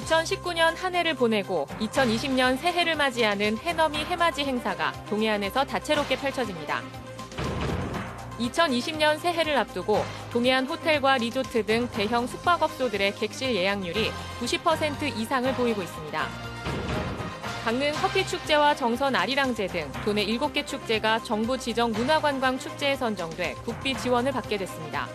2019년 한 해를 보내고 2020년 새해를 맞이하는 해넘이 해맞이 행사가 동해안에서 다채롭게 펼쳐집니다. 2020년 새해를 앞두고 동해안 호텔과 리조트 등 대형 숙박업소들의 객실 예약률이 90% 이상을 보이고 있습니다. 강릉 커피축제와 정선 아리랑제 등 도내 7개 축제가 정부 지정 문화관광 축제에 선정돼 국비 지원을 받게 됐습니다.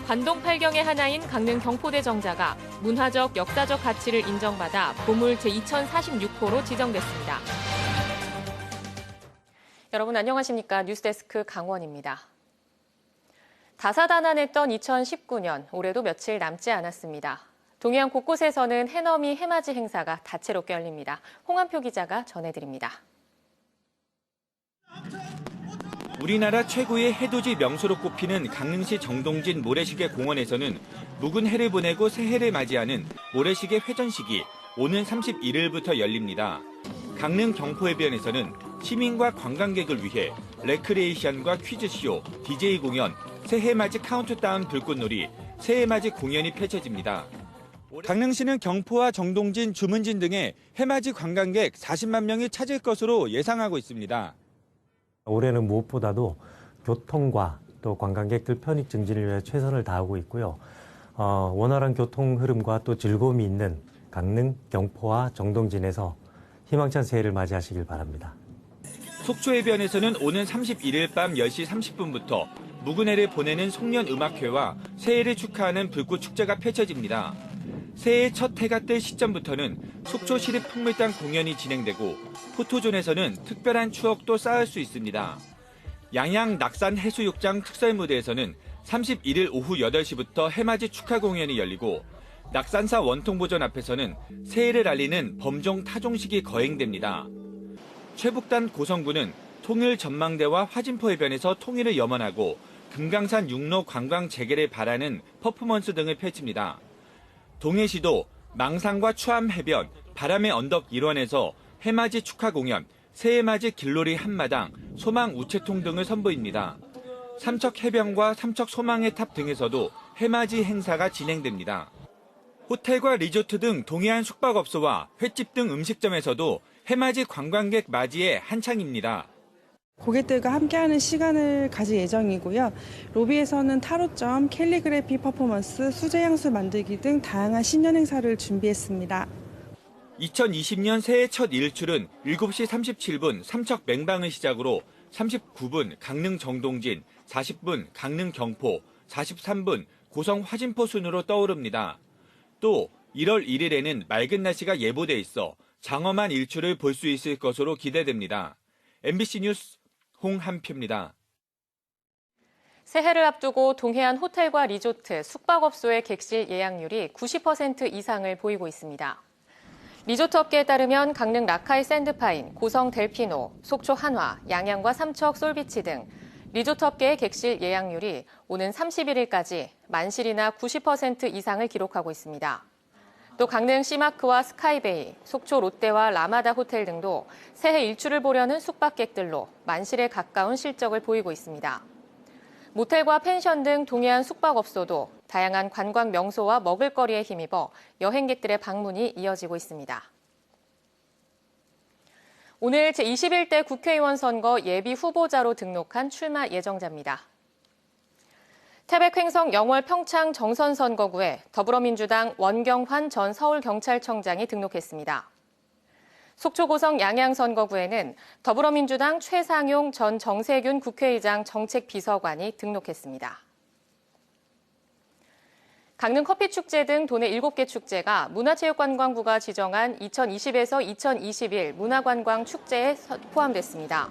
관동 8경의 하나인 강릉 경포대 정자가 문화적, 역사적 가치를 인정받아 보물 제2046호로 지정됐습니다. 여러분 안녕하십니까? 뉴스데스크 강원입니다. 다사다난했던 2019년, 올해도 며칠 남지 않았습니다. 동해안 곳곳에서는 해넘이 해맞이 행사가 다채롭게 열립니다. 홍한표 기자가 전해드립니다. 우리나라 최고의 해돋이 명소로 꼽히는 강릉시 정동진 모래시계 공원에서는 묵은 해를 보내고 새해를 맞이하는 모래시계 회전식이 오는 31일부터 열립니다. 강릉 경포해변에서는 시민과 관광객을 위해 레크레이션과 퀴즈쇼, DJ 공연, 새해맞이 카운트다운 불꽃놀이, 새해맞이 공연이 펼쳐집니다. 강릉시는 경포와 정동진, 주문진 등의 해맞이 관광객 40만 명이 찾을 것으로 예상하고 있습니다. 올해는 무엇보다도 교통과 또 관광객들 편익 증진을 위해 최선을 다하고 있고요. 원활한 교통 흐름과 또 즐거움이 있는 강릉, 경포와 정동진에서 희망찬 새해를 맞이하시길 바랍니다. 속초해변에서는 오는 31일 밤 10시 30분부터 묵은 해를 보내는 송년음악회와 새해를 축하하는 불꽃축제가 펼쳐집니다. 새해 첫 해가 뜰 시점부터는 속초시립풍물단 공연이 진행되고 포토존에서는 특별한 추억도 쌓을 수 있습니다. 양양 낙산 해수욕장 특설무대에서는 31일 오후 8시부터 해맞이 축하 공연이 열리고 낙산사 원통보전 앞에서는 새해를 알리는 범종 타종식이 거행됩니다. 최북단 고성군은 통일 전망대와 화진포해변에서 통일을 염원하고 금강산 육로 관광 재개를 바라는 퍼포먼스 등을 펼칩니다. 동해시도 망상과 추암해변, 바람의 언덕 일원에서 해맞이 축하 공연, 새해맞이 길놀이 한마당, 소망 우체통 등을 선보입니다. 삼척해변과 삼척소망의 탑 등에서도 해맞이 행사가 진행됩니다. 호텔과 리조트 등 동해안 숙박업소와 횟집 등 음식점에서도 해맞이 관광객 맞이에 한창입니다. 고객들과 함께하는 시간을 가질 예정이고요. 로비에서는 타로점, 캘리그래피 퍼포먼스, 수제 향수 만들기 등 다양한 신년 행사를 준비했습니다. 2020년 새해 첫 일출은 7시 37분 삼척 맹방을 시작으로 39분 강릉 정동진, 40분 강릉 경포, 43분 고성 화진포 순으로 떠오릅니다. 또 1월 1일에는 맑은 날씨가 예보돼 있어 장엄한 일출을 볼 수 있을 것으로 기대됩니다. MBC 뉴스 홍한표입니다. 새해를 앞두고 동해안 호텔과 리조트, 숙박업소의 객실 예약률이 90% 이상을 보이고 있습니다. 리조트 업계에 따르면 강릉 라카이 샌드파인, 고성 델피노, 속초 한화, 양양과 삼척 솔비치 등 리조트 업계의 객실 예약률이 오는 31일까지 만실이나 90% 이상을 기록하고 있습니다. 또 강릉 시마크와 스카이베이, 속초 롯데와 라마다 호텔 등도 새해 일출을 보려는 숙박객들로 만실에 가까운 실적을 보이고 있습니다. 모텔과 펜션 등 동해안 숙박업소도 다양한 관광 명소와 먹을거리에 힘입어 여행객들의 방문이 이어지고 있습니다. 오늘 제21대 국회의원 선거 예비 후보자로 등록한 출마 예정자입니다. 태백 횡성 영월 평창 정선 선거구에 더불어민주당 원경환 전 서울경찰청장이 등록했습니다. 속초 고성 양양 선거구에는 더불어민주당 최상용 전 정세균 국회의장 정책비서관이 등록했습니다. 강릉 커피축제 등 도내 7개 축제가 문화체육관광부가 지정한 2020에서 2021 문화관광 축제에 포함됐습니다.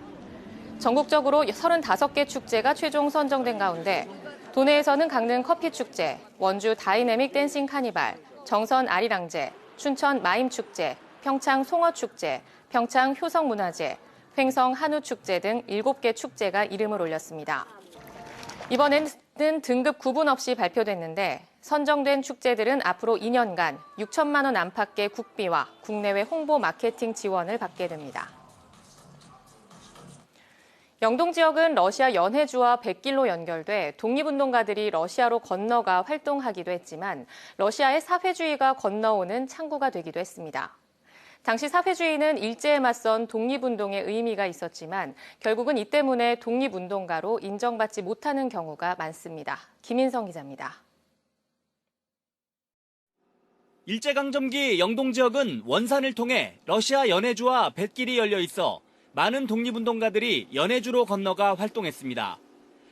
전국적으로 35개 축제가 최종 선정된 가운데 도내에서는 강릉 커피축제, 원주 다이내믹 댄싱 카니발, 정선 아리랑제, 춘천 마임축제, 평창 송어축제, 평창 효성문화제, 횡성 한우축제 등 7개 축제가 이름을 올렸습니다. 이번에는 등급 구분 없이 발표됐는데 선정된 축제들은 앞으로 2년간 6천만 원 안팎의 국비와 국내외 홍보 마케팅 지원을 받게 됩니다. 영동 지역은 러시아 연해주와 백길로 연결돼 독립운동가들이 러시아로 건너가 활동하기도 했지만 러시아의 사회주의가 건너오는 창구가 되기도 했습니다. 당시 사회주의는 일제에 맞선 독립운동의 의미가 있었지만 결국은 이 때문에 독립운동가로 인정받지 못하는 경우가 많습니다. 김인성 기자입니다. 일제강점기 영동 지역은 원산을 통해 러시아 연해주와 뱃길이 열려 있어 많은 독립운동가들이 연해주로 건너가 활동했습니다.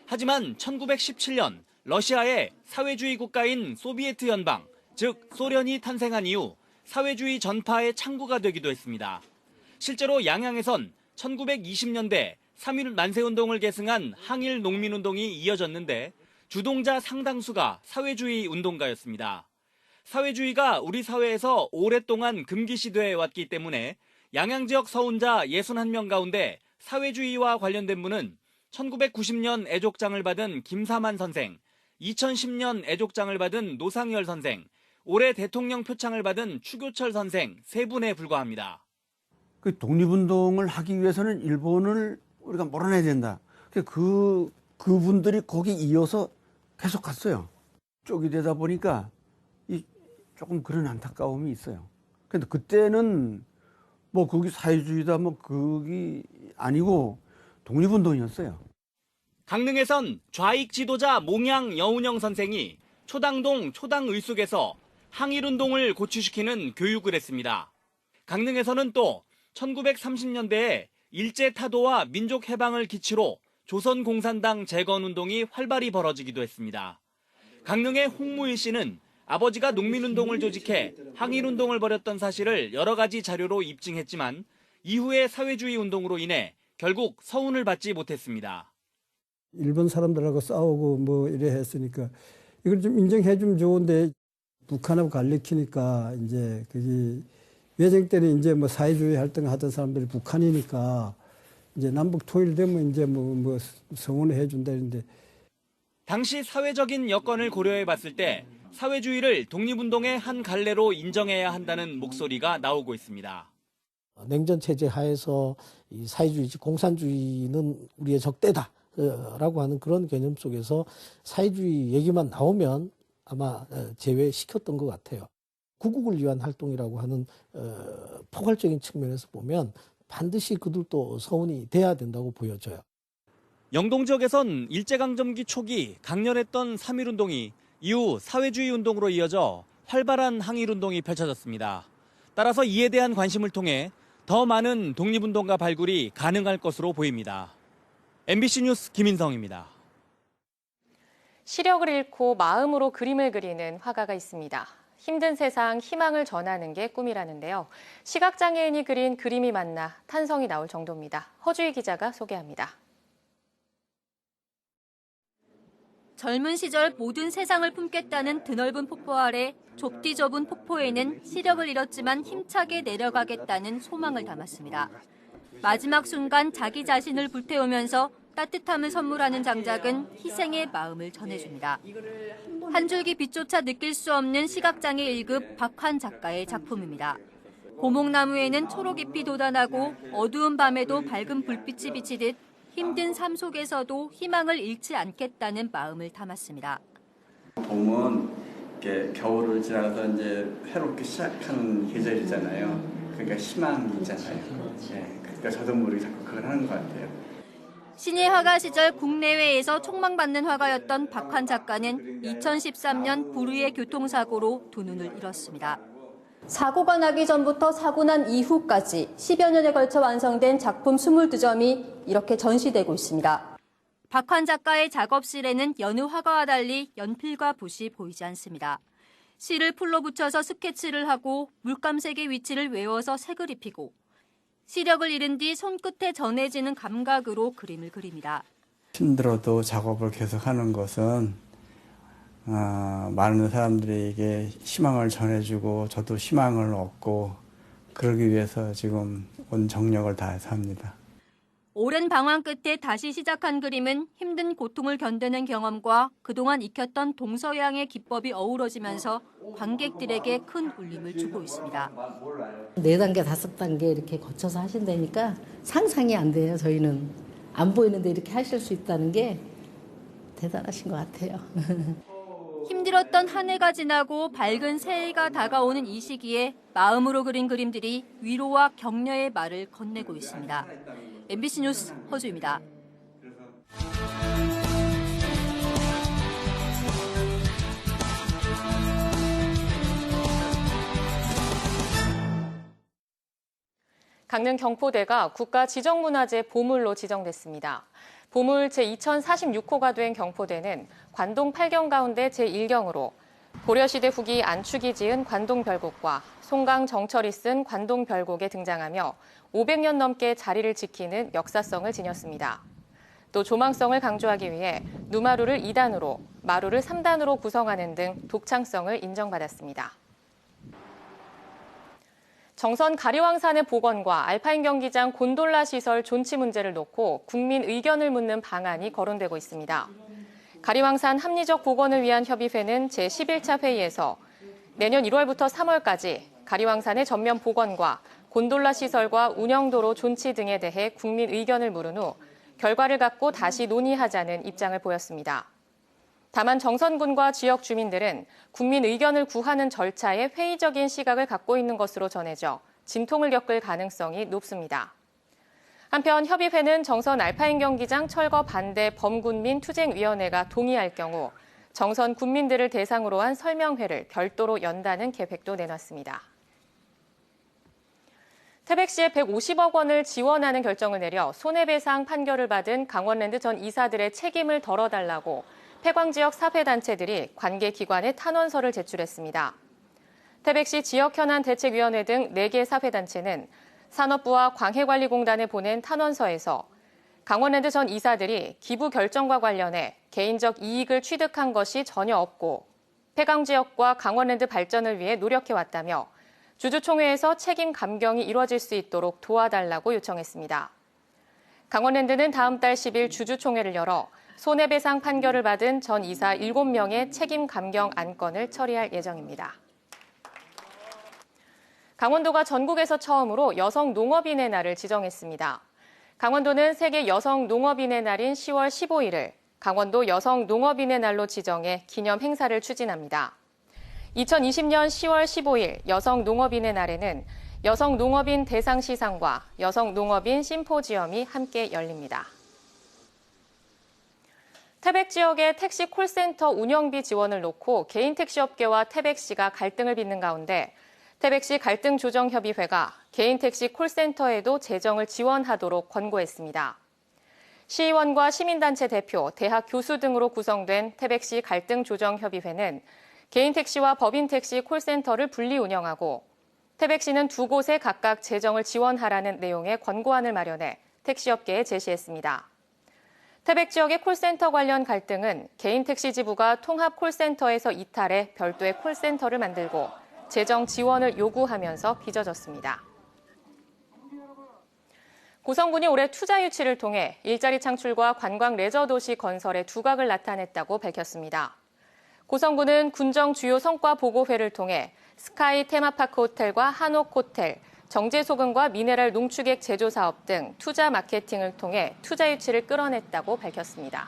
하지만 1917년 러시아의 사회주의 국가인 소비에트 연방, 즉 소련이 탄생한 이후 사회주의 전파의 창구가 되기도 했습니다. 실제로 양양에선 1920년대 3.1 만세운동을 계승한 항일 농민운동이 이어졌는데 주동자 상당수가 사회주의 운동가였습니다. 사회주의가 우리 사회에서 오랫동안 금기시돼 왔기 때문에 양양 지역 서훈자 61명 가운데 사회주의와 관련된 분은 1990년 애족장을 받은 김사만 선생, 2010년 애족장을 받은 노상열 선생, 올해 대통령 표창을 받은 추교철 선생 3분에 불과합니다. 그 독립운동을 하기 위해서는 일본을 우리가 몰아내야 된다. 그분들이 거기 이어서 계속 갔어요. 쪽이 되다 보니까 조금 그런 안타까움이 있어요. 근데 그때는 뭐 거기 사회주의다 뭐 그게 아니고 독립운동이었어요. 강릉에선 좌익 지도자 몽양 여운영 선생이 초당동 초당의숙에서 항일운동을 고취시키는 교육을 했습니다. 강릉에서는 또 1930년대에 일제타도와 민족해방을 기치로 조선공산당 재건운동이 활발히 벌어지기도 했습니다. 강릉의 홍무일 씨는 아버지가 농민운동을 조직해 항일운동을 벌였던 사실을 여러 가지 자료로 입증했지만 이후의 사회주의 운동으로 인해 결국 서훈을 받지 못했습니다. 일본 사람들하고 싸우고 뭐 이래 했으니까 이걸 좀 인정해 주면 좋은데 북한하고 갈리키니까 이제 그게 외정 때는 이제 뭐 사회주의 활동하던 사람들이 북한이니까 이제 남북 통일되면 이제 뭐 성원을 해 준다는데 당시 사회적인 여건을 고려해 봤을 때 사회주의를 독립운동의 한 갈래로 인정해야 한다는 목소리가 나오고 있습니다. 냉전 체제 하에서 이 사회주의, 공산주의는 우리의 적대다라고 하는 그런 개념 속에서 사회주의 얘기만 나오면 아마 제외시켰던 것 같아요. 구국을 위한 활동이라고 하는 포괄적인 측면에서 보면 반드시 그들도 서운이 돼야 된다고 보여져요. 영동 지역에선 일제강점기 초기 강렬했던 3.1운동이 이후 사회주의 운동으로 이어져 활발한 항일운동이 펼쳐졌습니다. 따라서 이에 대한 관심을 통해 더 많은 독립운동가 발굴이 가능할 것으로 보입니다. MBC 뉴스 김인성입니다. 시력을 잃고 마음으로 그림을 그리는 화가가 있습니다. 힘든 세상 희망을 전하는 게 꿈이라는데요. 시각장애인이 그린 그림이 만나 탄성이 나올 정도입니다. 허주희 기자가 소개합니다. 젊은 시절 모든 세상을 품겠다는 드넓은 폭포 아래 좁디 좁은 폭포에는 시력을 잃었지만 힘차게 내려가겠다는 소망을 담았습니다. 마지막 순간 자기 자신을 불태우면서 따뜻함을 선물하는 장작은 희생의 마음을 전해줍니다. 한 줄기 빛조차 느낄 수 없는 시각장애 1급 박환 작가의 작품입니다. 고목나무에는 초록잎이 돋아나고 어두운 밤에도 밝은 불빛이 비치듯 힘든 삶 속에서도 희망을 잃지 않겠다는 마음을 담았습니다. 봄은 이렇게 겨울을 지나서 이제 새롭게 시작하는 계절이잖아요. 그러니까 희망이 있잖아요. 네, 그러니까 저도 모르게 자꾸 그걸 하는 것 같아요. 신예 화가 시절 국내외에서 촉망받는 화가였던 박환 작가는 2013년 불의의 교통사고로 두 눈을 잃었습니다. 사고가 나기 전부터 사고 난 이후까지 10여 년에 걸쳐 완성된 작품 22점이 이렇게 전시되고 있습니다. 박환 작가의 작업실에는 여느 화가와 달리 연필과 붓이 보이지 않습니다. 실을 풀로 붙여서 스케치를 하고 물감색의 위치를 외워서 색을 입히고 시력을 잃은 뒤 손끝에 전해지는 감각으로 그림을 그립니다. 힘들어도 작업을 계속하는 것은 많은 사람들에게 희망을 전해주고 저도 희망을 얻고 그러기 위해서 지금 온 정력을 다해서 합니다. 오랜 방황 끝에 다시 시작한 그림은 힘든 고통을 견디는 경험과 그동안 익혔던 동서양의 기법이 어우러지면서 관객들에게 큰 울림을 주고 있습니다. 4단계, 5단계 이렇게 거쳐서 하신다니까 상상이 안 돼요, 저희는. 안 보이는데 이렇게 하실 수 있다는 게 대단하신 것 같아요. 힘들었던 한 해가 지나고 밝은 새해가 다가오는 이 시기에 마음으로 그린 그림들이 위로와 격려의 말을 건네고 있습니다. MBC 뉴스 허주입니다. 강릉 경포대가 국가 지정문화재 보물로 지정됐습니다. 보물 제2046호가 된 경포대는 관동 8경 가운데 제1경으로 고려시대 후기 안축이 지은 관동별곡과 송강 정철이 쓴 관동별곡에 등장하며 500년 넘게 자리를 지키는 역사성을 지녔습니다. 또 조망성을 강조하기 위해 누마루를 2단으로, 마루를 3단으로 구성하는 등 독창성을 인정받았습니다. 정선 가리왕산의 복원과 알파인 경기장 곤돌라 시설 존치 문제를 놓고 국민 의견을 묻는 방안이 거론되고 있습니다. 가리왕산 합리적 복원을 위한 협의회는 제11차 회의에서 내년 1월부터 3월까지 가리왕산의 전면 복원과 곤돌라 시설과 운영도로 존치 등에 대해 국민 의견을 물은 후 결과를 갖고 다시 논의하자는 입장을 보였습니다. 다만 정선군과 지역 주민들은 국민 의견을 구하는 절차에 회의적인 시각을 갖고 있는 것으로 전해져 진통을 겪을 가능성이 높습니다. 한편 협의회는 정선 알파인 경기장 철거 반대 범군민 투쟁위원회가 동의할 경우 정선 군민들을 대상으로 한 설명회를 별도로 연다는 계획도 내놨습니다. 태백시에 150억 원을 지원하는 결정을 내려 손해배상 판결을 받은 강원랜드 전 이사들의 책임을 덜어달라고 폐광 지역 사회단체들이 관계기관에 탄원서를 제출했습니다. 태백시 지역현안대책위원회 등 4개 사회단체는 산업부와 광해관리공단에 보낸 탄원서에서 강원랜드 전 이사들이 기부 결정과 관련해 개인적 이익을 취득한 것이 전혀 없고 폐광 지역과 강원랜드 발전을 위해 노력해왔다며 주주총회에서 책임 감경이 이루어질 수 있도록 도와달라고 요청했습니다. 강원랜드는 다음 달 10일 주주총회를 열어 손해배상 판결을 받은 전 이사 7명의 책임 감경 안건을 처리할 예정입니다. 강원도가 전국에서 처음으로 여성 농업인의 날을 지정했습니다. 강원도는 세계 여성 농업인의 날인 10월 15일을 강원도 여성 농업인의 날로 지정해 기념 행사를 추진합니다. 2020년 10월 15일 여성 농업인의 날에는 여성 농업인 대상 시상과 여성 농업인 심포지엄이 함께 열립니다. 태백 지역의 택시 콜센터 운영비 지원을 놓고 개인 택시업계와 태백시가 갈등을 빚는 가운데 태백시 갈등조정협의회가 개인 택시 콜센터에도 재정을 지원하도록 권고했습니다. 시의원과 시민단체 대표, 대학 교수 등으로 구성된 태백시 갈등조정협의회는 개인 택시와 법인 택시 콜센터를 분리 운영하고 태백시는 2곳에 각각 재정을 지원하라는 내용의 권고안을 마련해 택시업계에 제시했습니다. 태백 지역의 콜센터 관련 갈등은 개인 택시 지부가 통합 콜센터에서 이탈해 별도의 콜센터를 만들고 재정 지원을 요구하면서 빚어졌습니다. 고성군이 올해 투자 유치를 통해 일자리 창출과 관광 레저 도시 건설의 두각을 나타냈다고 밝혔습니다. 고성군은 군정 주요 성과 보고회를 통해 스카이 테마파크 호텔과 한옥 호텔, 정제소금과 미네랄 농축액 제조 사업 등 투자 마케팅을 통해 투자 유치를 끌어냈다고 밝혔습니다.